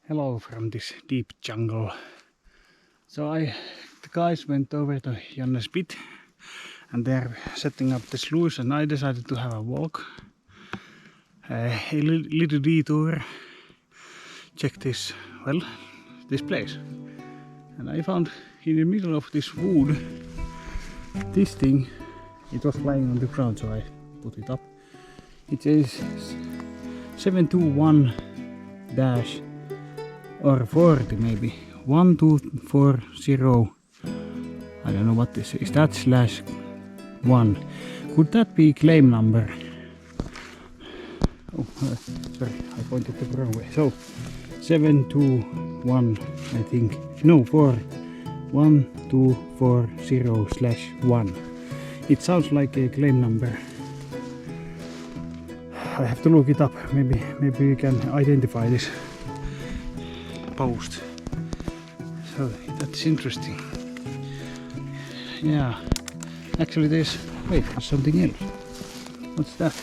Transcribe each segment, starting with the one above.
Hello from this deep jungle. So the guys went over to Janne's pit and they're setting up the sluice, and I decided to have a walk, a little detour, check this, well, this place. And I found in the middle of this wood, this thing, it was lying on the ground, so I put it up. It says 721 dash or 40 maybe 1240. I don't know what this is. That /1. Could that be claim number? Oh, sorry, I pointed the wrong way. So 721, I think. No, 1240/1. It sounds like a claim number. I have to look it up. Maybe we can identify this post. So that's interesting. Yeah, actually there's something else. What's that?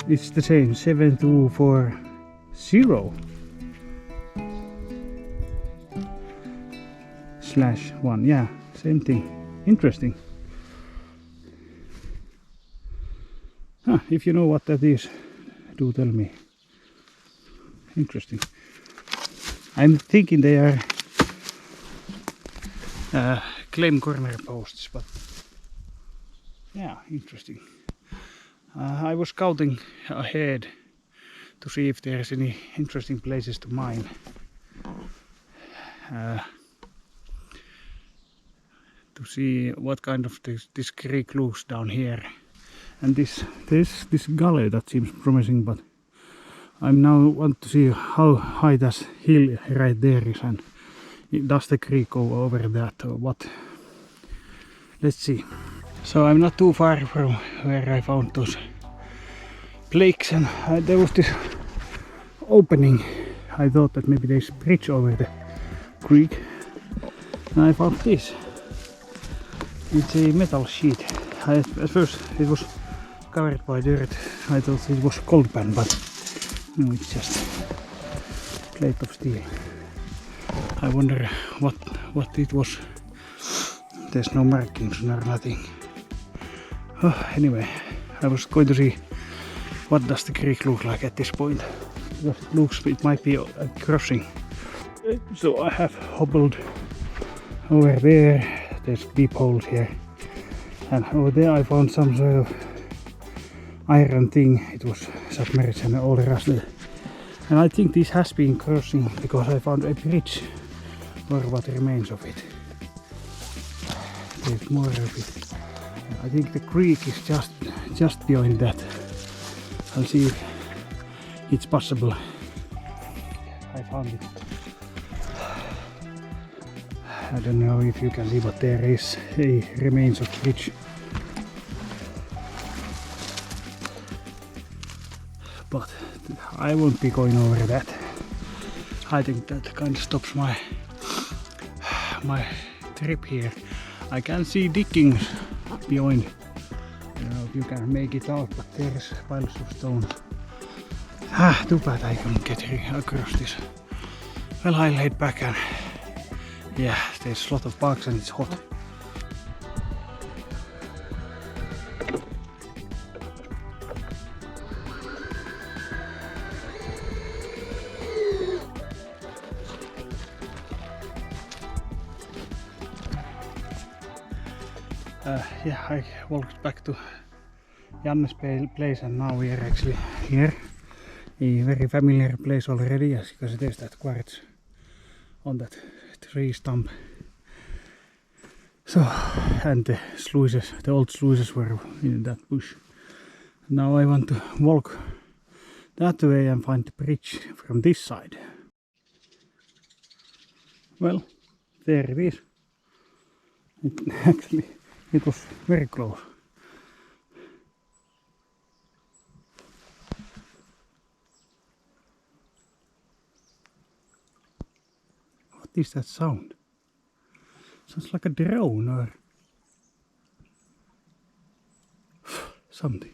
It's the same, 7240/1. Yeah, same thing. Interesting. Huh, if you know what that is, do tell me. Interesting. I'm thinking they are claim corner posts, but yeah, interesting. I was scouting ahead to see if there's any interesting places to mine. To see what kind of this creek looks down here. And this gully that seems promising, but I now want to see how high that hill right there is, and does the creek go over that or what? Let's see. So I'm not too far from where I found those flakes, and there was this opening. I thought that maybe there's a bridge over the creek, and I found this. It's a metal sheet. At first it was covered by dirt. I thought it was cold pan, but no, it's just a plate of steel. I wonder what it was. There's no markings nor nothing. Oh, anyway, I was going to see what does the creek look like at this point. It might be a crossing. So I have hobbled over there. There's deep holes here, and over there I found some sort of iron thing. It was submerged and all rusted, and I think this has been crossing because I found a bridge, or what remains of it. There's more of it. I think the creek is just beyond that. I'll see if it's possible. I found it. I don't know if you can see, but there is a remains of bridge. But I won't be going over that. I think that kind of stops my trip here. I can see diggings beyond. I don't know if you can make it out, but there's piles of stones. Too bad I can't get across this. Well, I laid back and yeah, there's a lot of bugs and it's hot. Yeah, I walked back to Janne's place, and now we are actually here. A very familiar place already, as because there's that quartz on that tree stump. So, and the sluices, the old sluices were in that bush. Now I want to walk that way and find the bridge from this side. Well, there it is. It was very close. What is that sound? Sounds like a drone or something.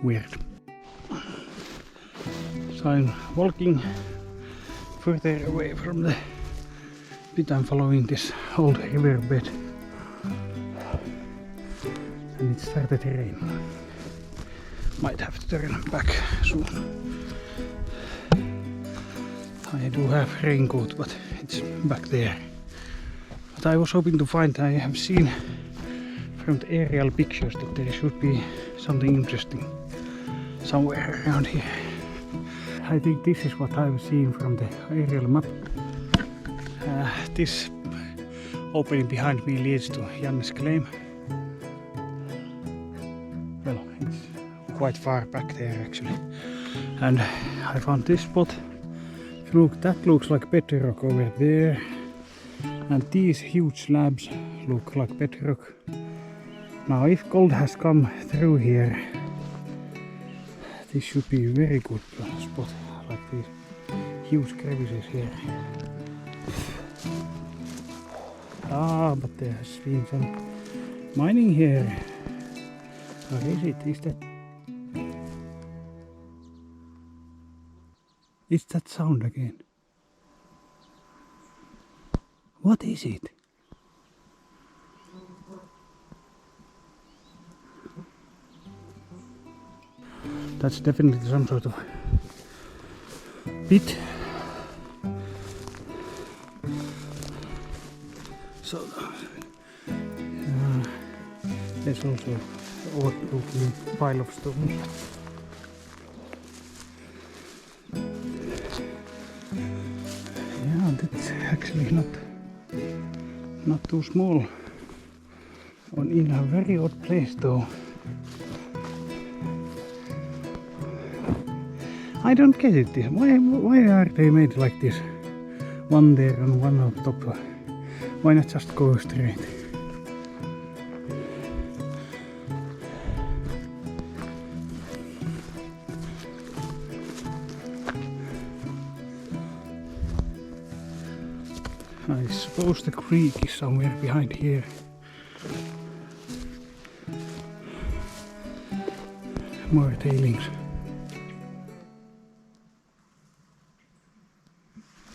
Weird. So I'm walking further away from the pit. I'm following this old riverbed. And it started to rain. Might have to turn back soon. I do have raincoat, but it's back there. But I was hoping to find, I have seen from the aerial pictures that there should be something interesting somewhere around here. I think this is what I've seen from the aerial map. This opening behind me leads to Janne's claim. Well, it's quite far back there actually. And I found this spot. Look, that looks like bedrock over there. And these huge slabs look like bedrock. Now if gold has come through here, this should be a very good spot, like these huge crevices here. Ah, but there has been some mining here. What is it? Is that sound again? What is it? That's definitely some sort of pit. So there's also an odd looking pile of stone. Yeah, that's actually not too small. In a very odd place though. I don't get it. Why are they made like this? One there and one on top. Why not just go straight? I suppose the creek is somewhere behind here. More tailings.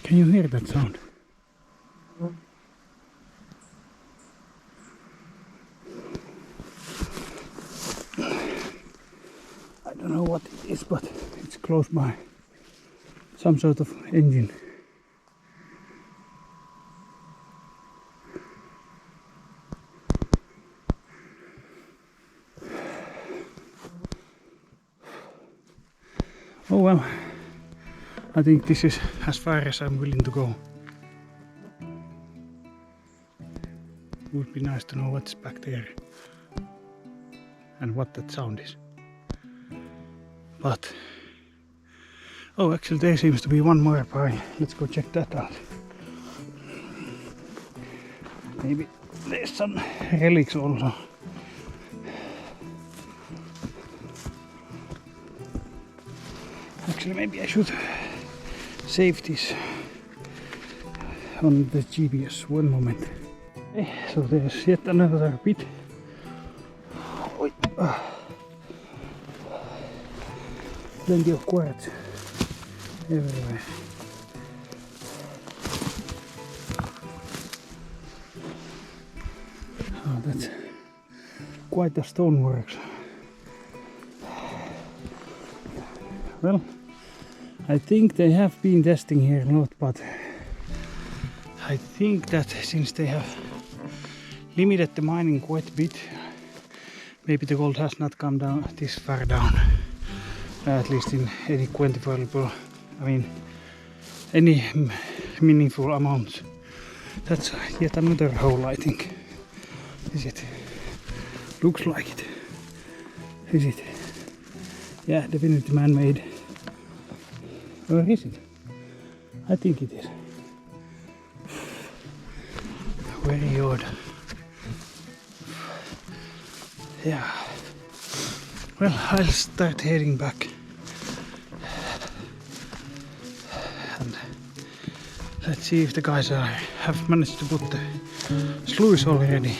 Can you hear that sound? I don't know what it is, but it's close by. Some sort of engine. Oh well, I think this is as far as I'm willing to go. Would be nice to know what's back there and what that sound is. But oh, actually there seems to be one more pie. Let's go check that out. Maybe there's some relics also. Actually, maybe I should save this on the GPS. One moment. Okay, so there's yet another pit. Plenty of quartz everywhere. Oh, that's quite the stoneworks. Well, I think they have been testing here a lot, but I think that since they have limited the mining quite a bit, maybe the gold has not come down this far down, at least in any quantifiable, I mean, any meaningful amounts. That's yet another hole, I think. Is it? Looks like it. Is it? Yeah, definitely man-made. Or is it? I think it is. Very odd. Yeah. Well, I'll start heading back. And let's see if the guys have managed to put the sluice already.